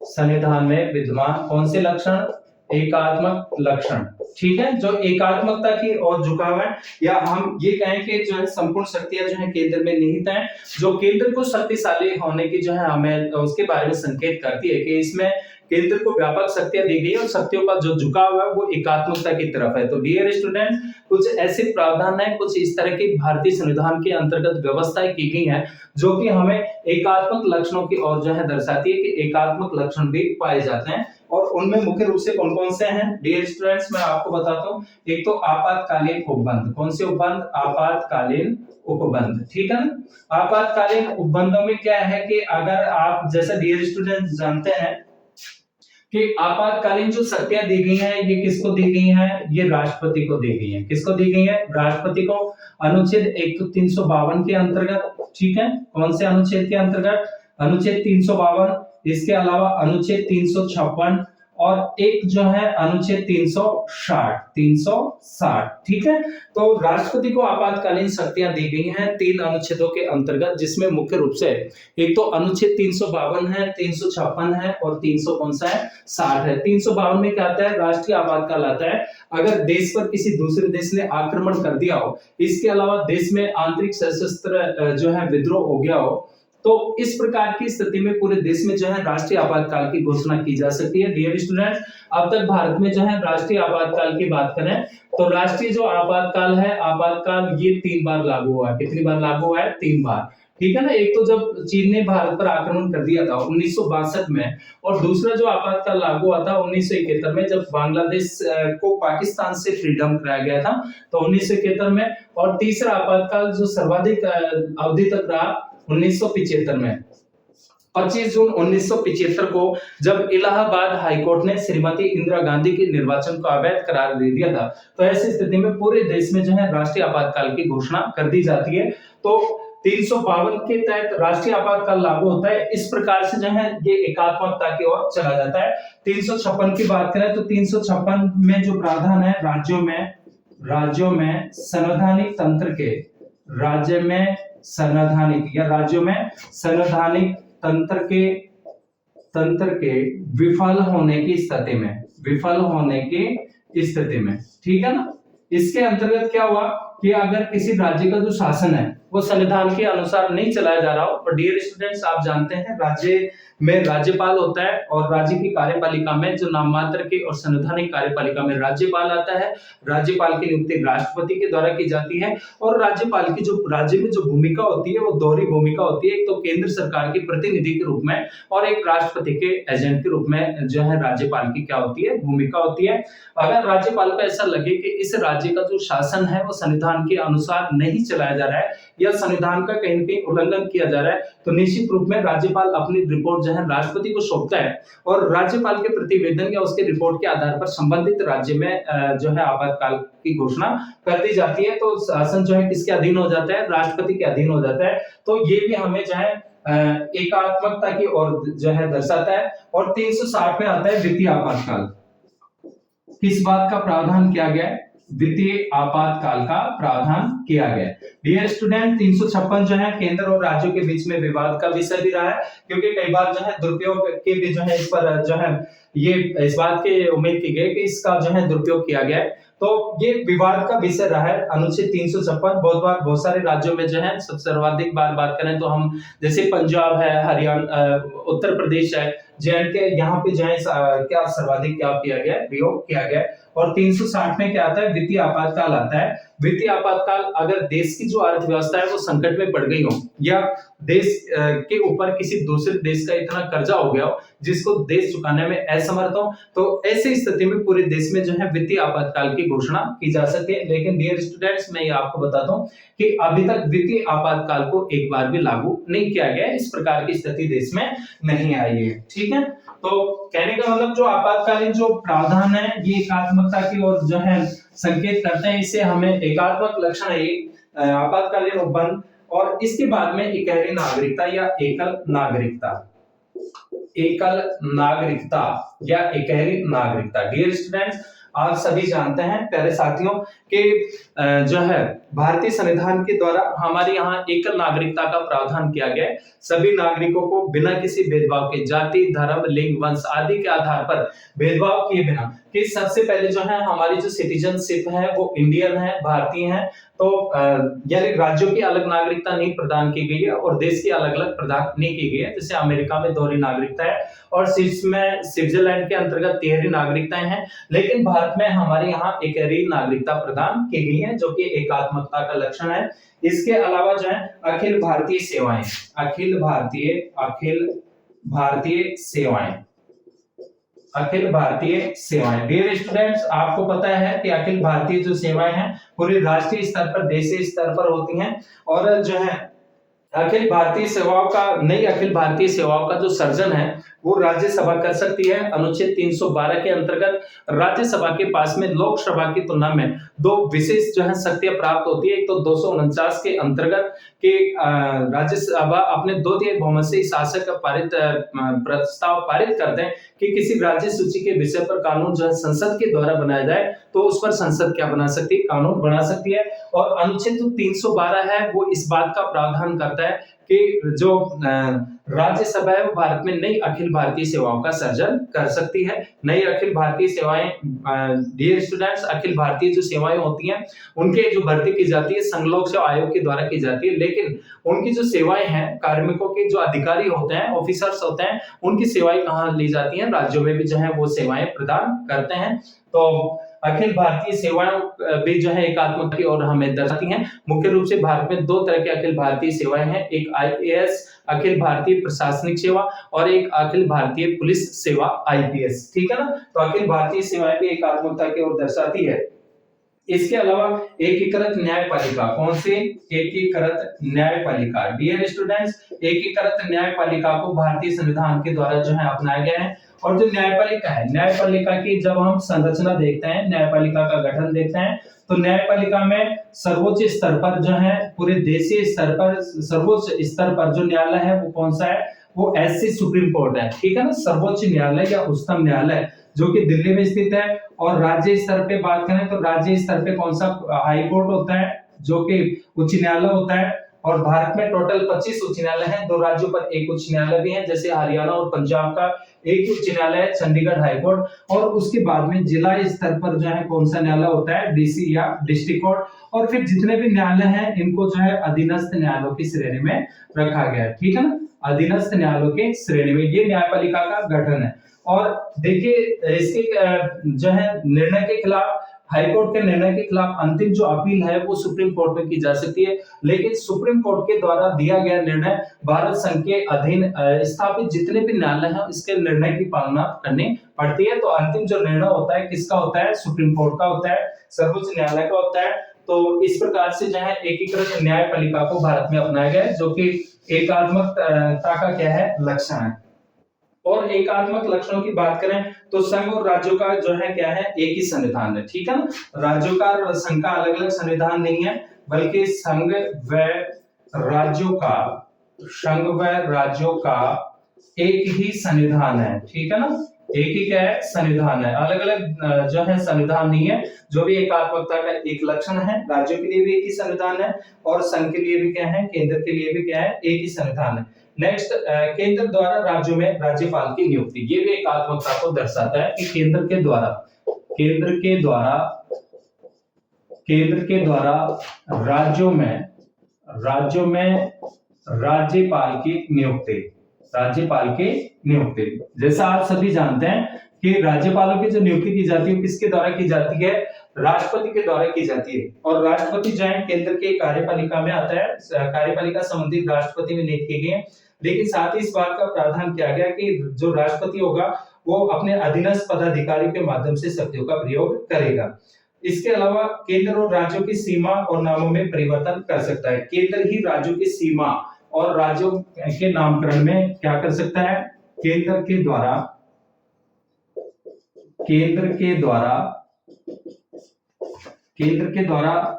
संविधान में विद्यमान कौन से लक्षण? एकात्मक लक्षण। ठीक है, जो एकात्मकता की ओर झुकाव है, या हम ये कहें कि जो है संपूर्ण शक्तियां जो है केंद्र में निहित हैं, जो केंद्र को शक्तिशाली होने की जो है हमें उसके बारे में संकेत करती है कि इसमें केंद्र को व्यापक शक्तियां दी गई है और शक्तियों का जो झुकाव है वो एकात्मकता की तरफ है। तो डियर स्टूडेंट, कुछ ऐसे प्रावधान है, कुछ इस तरह की भारतीय संविधान के अंतर्गत व्यवस्थाएं की गई हैं जो कि हमें एकात्मक लक्षणों की ओर जो है दर्शाती है कि एकात्मक लक्षण भी पाए जाते हैं। और उनमें मुख्य रूप से कौन कौन से हैं? डियर स्टूडेंट्स, मैं आपको बताता हूँ। एक तो आपातकालीन उपबंध। कौन से उपबंध? आपातकालीन उपबंध। ठीक है ना? आपातकालीन उपबंधों में क्या है कि अगर आप, जैसे डियर स्टूडेंट्स जानते हैं कि आपातकालीन जो शक्तियां दी गई हैं, ये किसको दी गई हैं? ये राष्ट्रपति को दी गई हैं। किसको दी गई है? राष्ट्रपति को। अनुच्छेद 352 के अंतर्गत। ठीक है, कौन से अनुच्छेद के अंतर्गत? अनुच्छेद 352। इसके अलावा अनुच्छेद 356 और एक जो है अनुच्छेद 360। ठीक है, तो राष्ट्रपति को आपातकालीन शक्तियां दी गई हैं 3 अनुच्छेदों के अंतर्गत, जिसमें मुख्य रूप से एक तो अनुच्छेद 352 है, 356 है और 300 कौन सा है? 60 है। 352 में क्या आता है? राष्ट्रीय आपातकाल आता है अगर देश पर किसी दूसरे देश ने आक्रमण कर दिया हो, इसके अलावा देश में आंतरिक सशस्त्र जो है विद्रोह हो गया हो, तो इस प्रकार की स्थिति में पूरे देश में जो है राष्ट्रीय आपातकाल की घोषणा की जा सकती है। डियर स्टूडेंट्स, अब तक भारत में जो है राष्ट्रीय आपातकाल की बात करें तो राष्ट्रीय जो आपातकाल है, आपातकाल ये 3 बार लागू हुआ है। कितनी बार लागू हुआ है? 3 बार। ठीक है ना। एक तो जब चीन ने भारत पर आक्रमण कर दिया था 1962 में, और दूसरा जो आपातकाल लागू हुआ था 1971 में, जब बांग्लादेश को पाकिस्तान से फ्रीडम कराया गया था, तो 1971 में। और तीसरा आपातकाल जो सर्वाधिक अवधि तक रहा 1975 में, 25 जून 1975 को, जब इलाहाबाद हाईकोर्ट ने श्रीमती इंदिरा गांधी के निर्वाचन को अवैध करार दे दिया था। तो ऐसी स्थिति में पूरे देश में जो है राष्ट्रीय आपातकाल की घोषणा कर दी जाती है। तो 352 के तहत राष्ट्रीय आपातकाल लागू होता है। इस प्रकार से जो है ये एकात्मकता की ओर चला जाता है। 356 की बात करें तो 356 में जो प्रावधान है, राज्यों में संवैधानिक तंत्र के, राज्यों में संवैधानिक तंत्र के विफल होने की स्थिति में, ठीक है ना। इसके अंतर्गत क्या हुआ कि अगर किसी राज्य का जो शासन है वो संविधान के अनुसार नहीं चलाया जा रहा हो, और डियर स्टूडेंट्स आप जानते हैं राज्य में राज्यपाल होता है, और राज्य की कार्यपालिका में जो नाम मात्र की और संवैधानिक कार्यपालिका में राज्यपाल आता है। राज्यपाल की नियुक्ति राष्ट्रपति के द्वारा की जाती है, और राज्यपाल की जो राज्य में जो भूमिका होती है वो दोहरी भूमिका होती है। एक तो केंद्र सरकार के प्रतिनिधि के रूप में, और एक राष्ट्रपति के एजेंट के रूप में जो है राज्यपाल की क्या होती है, भूमिका होती है। अगर राज्यपाल को ऐसा लगे कि इस राज्य का जो शासन है वो संविधान के अनुसार नहीं चलाया जा रहा है, या संविधान का कहीं न कहीं उल्लंघन किया जा रहा है, तो निश्चित रूप में राज्यपाल अपनी रिपोर्ट जो है राष्ट्रपति को सौंपता है, और राज्यपाल के प्रतिवेदन या उसके रिपोर्ट के आधार पर संबंधित राज्य में जो है आपातकाल की घोषणा कर दी जाती है। तो शासन जो है किसके अधीन हो जाता है, राष्ट्रपति के अधीन हो जाता है। तो ये भी हमें जो है एकात्मकता की ओर जो है दर्शाता है। और 360 में आता है वित्तीय आपातकाल। किस बात का प्रावधान किया गया है, वित्तीय आपातकाल का प्रावधान किया गया। डियर स्टूडेंट 356 जो है केंद्र और राज्यों के बीच में विवाद का विषय भी रहा है, क्योंकि कई बार जो है दुरुपयोग के भी जो है इस पर जो है ये इस बात की उम्मीद की गई कि इसका जो है दुरुपयोग किया गया है। तो ये विवाद का विषय रहा है अनुच्छेद 356। बहुत सारे राज्यों में जो है सब सर्वाधिक बात करें तो हम जैसे पंजाब है, हरियाणा, उत्तर प्रदेश है, जे.एंड.के, यहाँ पे जो है क्या सर्वाधिक क्या किया गया, प्रयोग किया गया। और 360 में क्या आता है, वित्तीय आपातकाल आता है। वित्तीय आपातकाल अगर देश की जो अर्थव्यवस्था है वो संकट में पड़ गई हो, या देश के ऊपर किसी दूसरे देश का इतना कर्जा हो गया हो जिसको देश चुकाने में असमर्थ हो, तो ऐसी स्थिति में पूरे देश में जो है वित्तीय आपातकाल की घोषणा की जा सकती है। लेकिन डियर स्टूडेंट्स मैं ये आपको बताता हूँ कि अभी तक वित्तीय आपातकाल को एक बार भी लागू नहीं किया गया, इस प्रकार की स्थिति देश में नहीं आई है, ठीक है। तो कहने का मतलब जो आपातकालीन जो प्रावधान है ये एकात्मकता की ओर जो है संकेत करते हैं। इससे हमें एकात्मक लक्षण है आपातकालीन उपबंध, और इसके बाद में इकहरी नागरिकता या एकल नागरिकता या इकहरी नागरिकता। डियर स्टूडेंट्स आप सभी जानते हैं प्यारे साथियों कि जो है भारतीय संविधान के द्वारा हमारे यहाँ एकल नागरिकता का प्रावधान किया गया है। सभी नागरिकों को बिना किसी भेदभाव के जाति, धर्म, लिंग, वंश आदि के आधार पर भेदभाव किए बिना, कि सबसे पहले जो है हमारी जो सिटीजनशिप है वो इंडियन है, भारतीय है। तो यानी राज्यों की अलग नागरिकता नहीं प्रदान की गई है और देश की अलग अलग प्रदान नहीं की गई है। जैसे अमेरिका में दोहरी नागरिकता है और स्विस में, स्विट्जरलैंड के अंतर्गत तिहरी नागरिकताएं हैं, लेकिन भारत में हमारे यहाँ एकहरी नागरिकता प्रदान की गई है, जो कि एकात्मकता का लक्षण है। इसके अलावा जो है अखिल भारतीय सेवाएं, अखिल भारतीय सेवाएं। डियर स्टूडेंट्स आपको पता है कि अखिल भारतीय जो सेवाएं हैं पूरे राष्ट्रीय स्तर पर, देशीय स्तर पर होती हैं, और जो है अखिल भारतीय सेवाओं का जो सर्जन है वो राज्यसभा कर सकती है। अनुच्छेद 312 के अंतर्गत राज्यसभा के पास में लोकसभा की तुलना में दो विशेष जो है शक्तियां प्राप्त होती है। एक तो 249 के अंतर्गत कि राज्यसभा अपने 2/3 बहुमत से शासक प्रस्ताव पारित करते हैं कि किसी राज्य सूची के विषय पर कानून जो है संसद के द्वारा बनाया जाए, तो उस पर संसद क्या बना सकती है, कानून बना सकती है। और अनुच्छेद 312 है वो इस बात का प्रावधान करता है कि जो राज्यसभा है वो भारत में नई अखिल भारतीय सेवाओं का सर्जन कर सकती है। नई अखिल भारतीय सेवाएं, डियर स्टूडेंट्स, अखिल भारतीय जो सेवाएं होती हैं उनके जो भर्ती की जाती है संघ लोक सेवा आयोग के द्वारा की जाती है, लेकिन उनकी जो सेवाएं हैं, कार्मिकों के जो अधिकारी होते हैं, ऑफिसर्स होते हैं, उनकी सेवाएं कहाँ ली जाती हैं, राज्यों में भी जो है वो सेवाएं प्रदान करते हैं। तो अखिल भारतीय सेवाएं भी जो है एकात्मकता की ओर हमें दर्शाती हैं। मुख्य रूप से भारत में दो तरह की अखिल भारतीय सेवाएं हैं, एक आईएएस अखिल भारतीय प्रशासनिक सेवा और एक अखिल भारतीय पुलिस सेवा आईपीएस। ठीक है ना, तो अखिल भारतीय सेवाएं भी एकात्मकता की ओर दर्शाती है। इसके अलावा एकीकृत न्यायपालिका, कौन सी? एकीकृत न्यायपालिका। डियर स्टूडेंट्स, एकीकृत न्यायपालिका को भारतीय संविधान के द्वारा जो है अपनाया गया है। और जो न्यायपालिका है, न्यायपालिका की जब हम संरचना देखते हैं, न्यायपालिका का गठन देखते हैं, तो न्यायपालिका में सर्वोच्च स्तर पर जो है, पूरे देशीय स्तर पर सर्वोच्च स्तर पर जो न्यायालय है वो कौन सा है? वो एससी सुप्रीम कोर्ट है। ठीक है ना, सर्वोच्च न्यायालय या उच्चतम न्यायालय जो कि दिल्ली में स्थित है। और राज्य स्तर पे बात करें तो राज्य स्तर पे कौन सा हाई कोर्ट होता है, जो कि उच्च न्यायालय होता है। और भारत में टोटल 25 उच्च न्यायालय हैं, 2 राज्यों पर एक उच्च न्यायालय भी है, जैसे हरियाणा और पंजाब का एक उच्च न्यायालय है, चंडीगढ़ हाई कोर्ट। और उसके बाद में जिला स्तर पर जो है कौन सा न्यायालय होता है? डीसी या डिस्ट्रिक्ट कोर्ट। और फिर जितने भी न्यायालय हैं इनको जो है अधीनस्थ न्यायालयों की श्रेणी में रखा गया है। ठीक है ना, अधीनस्थ न्यायालयों की श्रेणी में ये न्यायपालिका का गठन है। और देखिए इसके जो है निर्णय के खिलाफ, हाईकोर्ट के निर्णय के खिलाफ अंतिम जो अपील है वो सुप्रीम कोर्ट में की जा सकती है। लेकिन सुप्रीम कोर्ट के द्वारा दिया गया निर्णय भारत संघ के अधीन स्थापित जितने भी न्यायालय हैं इसके निर्णय की पालना करनी पड़ती है। तो अंतिम जो निर्णय होता है किसका होता है? सुप्रीम कोर्ट का होता है, सर्वोच्च न्यायालय का होता है। तो इस प्रकार से जो है एकीकृत न्यायपालिका को भारत में अपनाया गया है, जो कि एकात्मकता का क्या है? लक्षण है। और एकात्मक लक्षणों की बात करें तो संघ और राज्यों का जो है क्या है? एक ही संविधान है। ठीक है ना, राज्यों का और संघ का अलग अलग संविधान नहीं है, बल्कि संघ व राज्यों का एक ही संविधान है। ठीक है ना, एक ही क्या है? संविधान है, अलग अलग जो है संविधान नहीं है। जो भी एकात्मकता का एक लक्षण है, राज्यों के लिए भी एक ही संविधान है और संघ के लिए भी क्या है? केंद्र के लिए भी क्या है? एक ही संविधान है। नेक्स्ट, केंद्र द्वारा राज्यों में राज्यपाल की नियुक्ति, ये भी एकात्मकता को दर्शाता है कि केंद्र के द्वारा राज्यों में राज्यपाल की नियुक्ति। जैसा आप सभी जानते हैं कि राज्यपालों की जो नियुक्ति की जाती है किसके द्वारा की जाती है? राष्ट्रपति के द्वारा की जाती है। और राष्ट्रपति जो है केंद्र के कार्यपालिका में आता है, कार्यपालिका संबंधी राष्ट्रपति में नियुक्त किए गए। लेकिन साथ ही इस बात का प्रावधान किया गया कि जो राष्ट्रपति होगा वो अपने अधीनस्थ पदाधिकारियों के माध्यम से शक्तियों का प्रयोग करेगा। इसके अलावा केंद्र और राज्यों की सीमा और नामों में परिवर्तन कर सकता है। केंद्र ही राज्यों की सीमा और राज्यों के नामकरण में क्या कर सकता है? केंद्र के द्वारा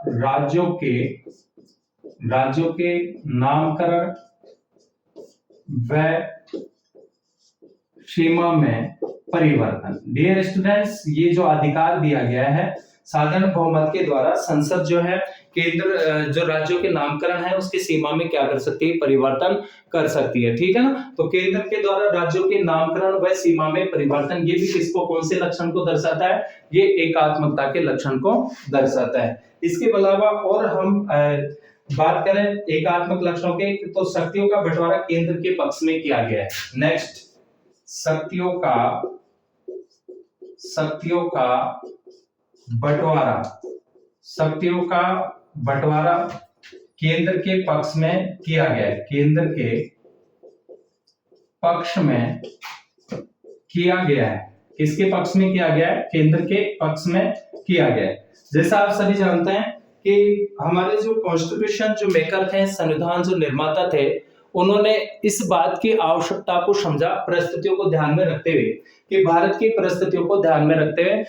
राज्यों के नामकरण व सीमा में परिवर्तन। डियर स्टूडेंट्स, ये जो अधिकार दिया गया है साधारण बहुमत के द्वारा, संसद जो है केंद्र जो राज्यों के नामकरण है उसकी सीमा में क्या कर सकती है? परिवर्तन कर सकती है। ठीक है ना, तो केंद्र के द्वारा राज्यों के नामकरण व सीमा में परिवर्तन, ये भी किसको, कौन से लक्षण को दर्शाता है? ये एकात्मकता के लक्षण को दर्शाता है। इसके अलावा और हम बात करें एकात्मक लक्षणों के, तो शक्तियों का बंटवारा केंद्र के पक्ष में किया गया है। नेक्स्ट, शक्तियों का बंटवारा केंद्र के पक्ष में किया गया है। केंद्र के पक्ष में किया गया है। किसके पक्ष में किया गया है? केंद्र के पक्ष में किया गया है। जैसा आप सभी जानते हैं कि हमारे जो कॉन्स्टिट्यूशन जो मेकर थे, संविधान जो निर्माता थे, उन्होंने इस बात की आवश्यकता को समझा, परिस्थितियों को ध्यान में रखते हुए, कि भारत की परिस्थितियों को ध्यान में रखते हुए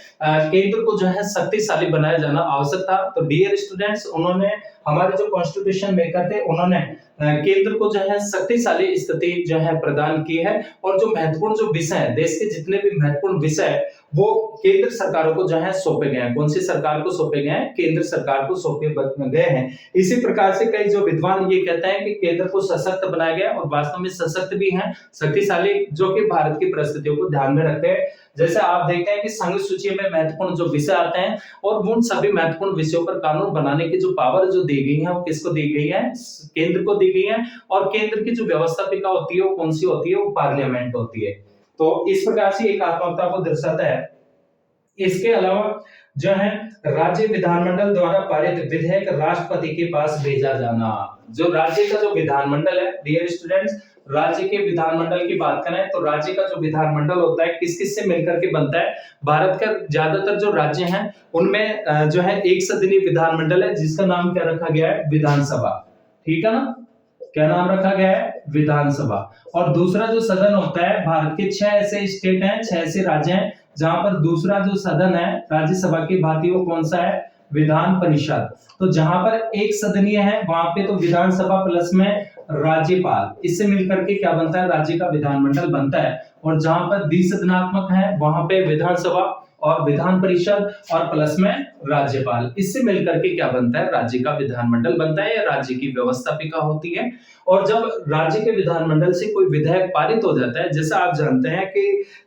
केंद्र को जो है शक्तिशाली बनाया जाना आवश्यक था। तो डियर स्टूडेंट्स, उन्होंने, हमारे जो कॉन्स्टिट्यूशन मेकर थे, उन्होंने केंद्र को जो है शक्तिशाली स्थिति जो है प्रदान की है। और जो महत्वपूर्ण जो विषय है, देश के जितने भी महत्वपूर्ण विषय वो केंद्र सरकारों को जो है सौंपे गए हैं। कौन सी सरकार को सौंपे गए हैं? केंद्र सरकार को सौंपे गए हैं। इसी प्रकार से कई जो विद्वान ये कहते हैं कि केंद्र को सशक्त बनाया गया, और वास्तव में सशक्त भी है, शक्तिशाली, जो कि भारत की परिस्थितियों को ध्यान में रखते हैं। जैसे आप देखते हैं कि संघ सूची में महत्वपूर्ण जो विषय आते हैं, और उन सभी महत्वपूर्ण विषयों पर कानून बनाने की जो पावर जो दी गई है वो किसको दी गई है? केंद्र को दी गई है। और केंद्र की जो व्यवस्थापिका होती है वो कौन सी होती है? वो पार्लियामेंट होती है। तो इस प्रकार से एकात्मकता को दर्शाता है। इसके अलावा जो है राज्य विधानमंडल द्वारा पारित विधेयक राष्ट्रपति के पास भेजा जाना। जो राज्य का जो विधानमंडल है डियर स्टूडेंट्स, राज्य के विधानमंडल की बात करें तो राज्य का जो विधानमंडल होता है किस किस से मिलकर के बनता है। भारत का ज्यादातर जो राज्य हैं उनमें जो है एक सदनीय विधानमंडल है जिसका नाम क्या रखा गया है, विधानसभा। ठीक है ना, क्या नाम रखा गया है, विधानसभा। और दूसरा जो सदन होता है, भारत के 6 ऐसे स्टेट हैं, 6 ऐसे राज्य हैं जहां पर दूसरा जो सदन है राज्यसभा की भांति वो कौन सा है, विधान परिषद। तो जहां पर एक सदनीय है वहां पे तो विधानसभा प्लस में राज्यपाल, इससे मिलकर के क्या बनता है, राज्य का विधानमंडल बनता है। और जहां पर द्विसदनात्मक है वहां पे विधानसभा और विधान परिषद और प्लस में राज्यपाल, इससे मिलकर के क्या बनता है, राज्य का विधानमंडल बनता है या राज्य की व्यवस्थापिका होती है। और जब राज्य के विधानमंडल से कोई विधेयक पारित हो जाता है, जैसा आप जानते हैं कि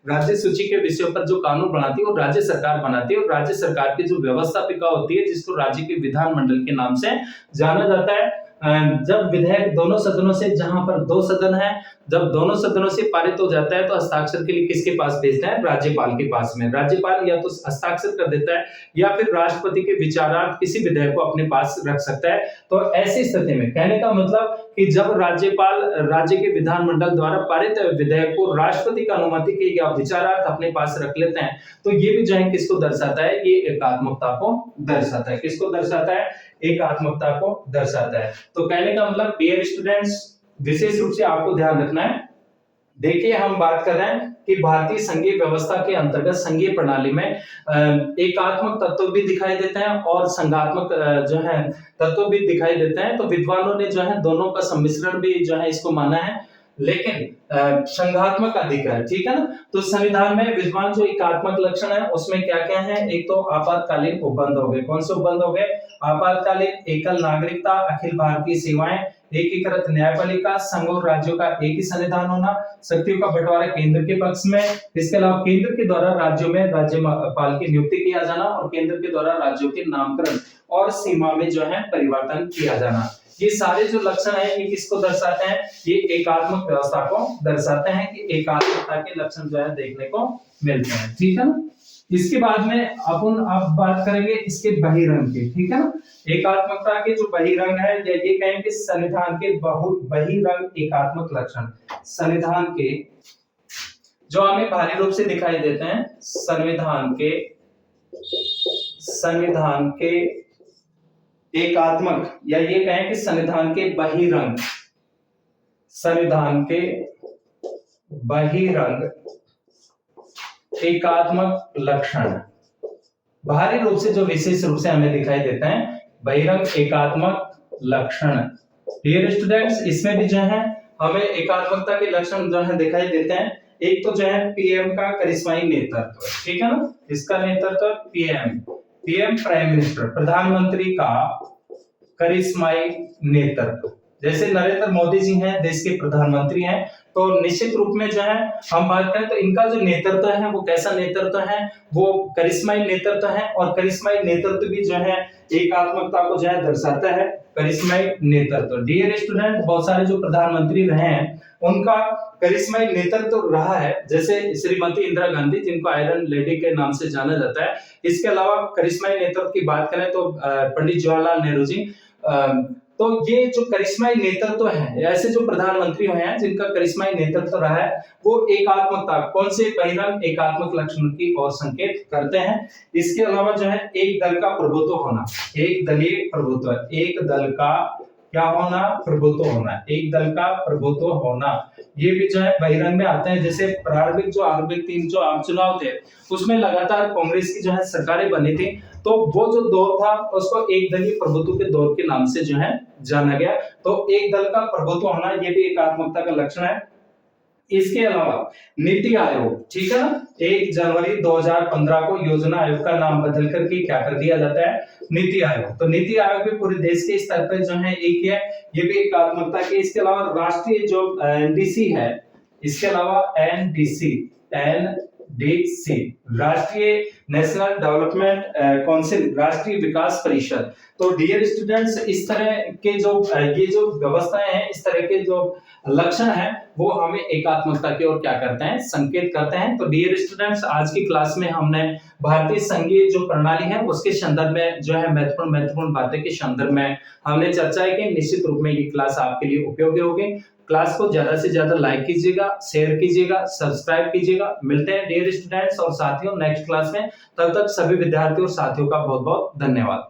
राज्य सूची के विषयों पर जो कानून बनाती है वो राज्य सरकार बनाती है, और राज्य सरकार की जो व्यवस्थापिका होती है जिसको राज्य के विधानमंडल के नाम से जाना जाता है। जब विधेयक दोनों सदनों से, जहां पर 2 सदन है, जब दोनों सदनों से पारित हो जाता है तो हस्ताक्षर के लिए किसके पास भेजते हैं, राज्यपाल के पास में। राज्यपाल या तो हस्ताक्षर कर देता है या फिर राष्ट्रपति के विचारार्थ किसी विधेयक को अपने पास रख सकता है। तो ऐसी स्थिति में कहने का मतलब कि जब राज्यपाल राज्य के विधानमंडल द्वारा पारित विधेयक को राष्ट्रपति का अनुमति के या विचारार्थ अपने पास रख लेते हैं, तो ये भी जो है किसको दर्शाता है, ये एकात्मकता को दर्शाता है। किसको दर्शाता है, एकात्मकता को दर्शाता है। तो कहने का मतलब डियर स्टूडेंट्स, विशेष रूप से आपको ध्यान रखना है। देखिए हम बात कर रहे हैं कि भारतीय संघीय व्यवस्था के अंतर्गत संघीय प्रणाली में एकात्मक तत्व भी दिखाई देते हैं और संघात्मक जो है तत्व भी दिखाई देते हैं। तो विद्वानों ने जो है दोनों का सम्मिश्रण भी जो है इसको माना है, लेकिन संघात्मक अधिक है। ठीक है ना। तो संविधान में विद्वान जो एकात्मक लक्षण है उसमें क्या क्या है, एक तो आपातकालीन उपबंध हो गए। कौन से उपबंध हो गए, आपातकालीन, एकल नागरिकता, अखिल भारतीय सेवाएं, एकीकृत न्यायपालिका, संघ और राज्यों का एक ही संविधान होना, शक्तियों का बंटवारा केंद्र के पक्ष में, इसके अलावा केंद्र के द्वारा राज्यों में राज्यपाल की नियुक्ति किया जाना और केंद्र के द्वारा राज्यों के नामकरण और सीमा में जो है परिवर्तन किया जाना। ये सारे जो लक्षण हैं ये किसको दर्शाते हैं, ये एकात्मक व्यवस्था को दर्शाते हैं कि एकात्मकता के लक्षण जो है देखने को मिलते हैं। ठीक है ना। इसके बाद में अपन अब बात करेंगे इसके बहिरंग की। ठीक है ना। एकात्मकता के जो बहिरंग है या ये कहेंगे संविधान के बहिरंग एकात्मक लक्षण, संविधान के जो हमें भारी रूप से दिखाई देते हैं, संविधान के एकात्मक या ये कहें कि संविधान के बहिरंग, संविधान के बहिरंग एकात्मक लक्षण भारी रूप से जो विशेष रूप से हमें दिखाई देते हैं, बहिरंग एकात्मक लक्षण। डियर स्टूडेंट्स, इसमें भी जो है हमें एकात्मकता के लक्षण जो है दिखाई देते हैं। एक तो जो है पीएम का करिश्माई नेतृत्व, ठीक है ना, इसका नेतृत्व पीएम प्राइम मिनिस्टर, प्रधानमंत्री का करिश्माई नेतृत्व। जैसे नरेंद्र मोदी जी हैं, देश के प्रधानमंत्री हैं, तो निश्चित रूप में जो है हम बात करें तो इनका जो नेतृत्व है वो कैसा नेतृत्व है, वो करिश्माई नेतृत्व है। और करिश्माई नेतृत्व भी जो है एकात्मकता को जो है दर्शाता है, करिश्माई नेतृत्व। डियर स्टूडेंट, बहुत सारे जो प्रधानमंत्री रहे हैं उनका करिश्माई नेतृत्व रहा है, जैसे श्रीमती इंदिरा गांधी जिनको आयरन लेडी के नाम से जाना जाता है। इसके अलावा करिश्माई नेतृत्व की बात करें तो पंडित जवाहरलाल नेहरू जी। तो ये जो करिश्माई नेतृत्व है, ऐसे जो प्रधानमंत्री हुए हैं जिनका करिश्माई नेतृत्व रहा है, वो एकात्मकता, कौन से बहिरंग एकात्मक लक्षण की ओर संकेत करते हैं। इसके अलावा जो है एक दल का प्रभुत्व होना, एक दलीय प्रभुत्व, एक दल का क्या होना, प्रभुत्व होना, एक दल का प्रभुत्व होना, ये भी जो है बहिरंग में आते हैं। जैसे प्रारंभिक जो आरंभिक 3 जो आम चुनाव थे उसमें लगातार कांग्रेस की जो है सरकारें बनी थी, तो वो जो दौर था उसको एक दलीय प्रभुत्व के दौर के नाम से जो है जाना गया। तो एक दल का प्रभुत्व होना ये भी एकात्मकता का लक्षण है। इसके अलावा नीति आयोग, ठीक है ना, 1 जनवरी 2015 को योजना आयोग का नाम बदल करके क्या कर दिया जाता है, नीति आयोग। तो नीति आयोग भी पूरे देश के स्तर पर जो है एक है, ये भी एकात्मकता के। इसके अलावा राष्ट्रीय जो एनडीसी है, इसके अलावा एनडीसी राष्ट्रीय नेशनल डेवलपमेंट काउंसिल, राष्ट्रीय विकास परिषद, तो डियर स्टूडेंट्स, इस तरह के जो ये जो व्यवस्थाएं हैं, इस तरह के जो लक्षण हैं, वो हमें एकात्मकता की ओर क्या करते हैं, संकेत करते हैं। तो डियर स्टूडेंट्स, आज की क्लास में हमने भारतीय संघीय जो प्रणाली है उसके संदर्भ में जो है महत्वपूर्ण बातें के संदर्भ में हमने चर्चा की। निश्चित रूप में ये क्लास आपके लिए उपयोगी होगी। क्लास को ज्यादा से ज्यादा लाइक कीजिएगा, शेयर कीजिएगा, सब्सक्राइब कीजिएगा। मिलते हैं डियर स्टूडेंट्स और साथियों नेक्स्ट क्लास में। तब तक सभी विद्यार्थियों और साथियों का बहुत बहुत धन्यवाद।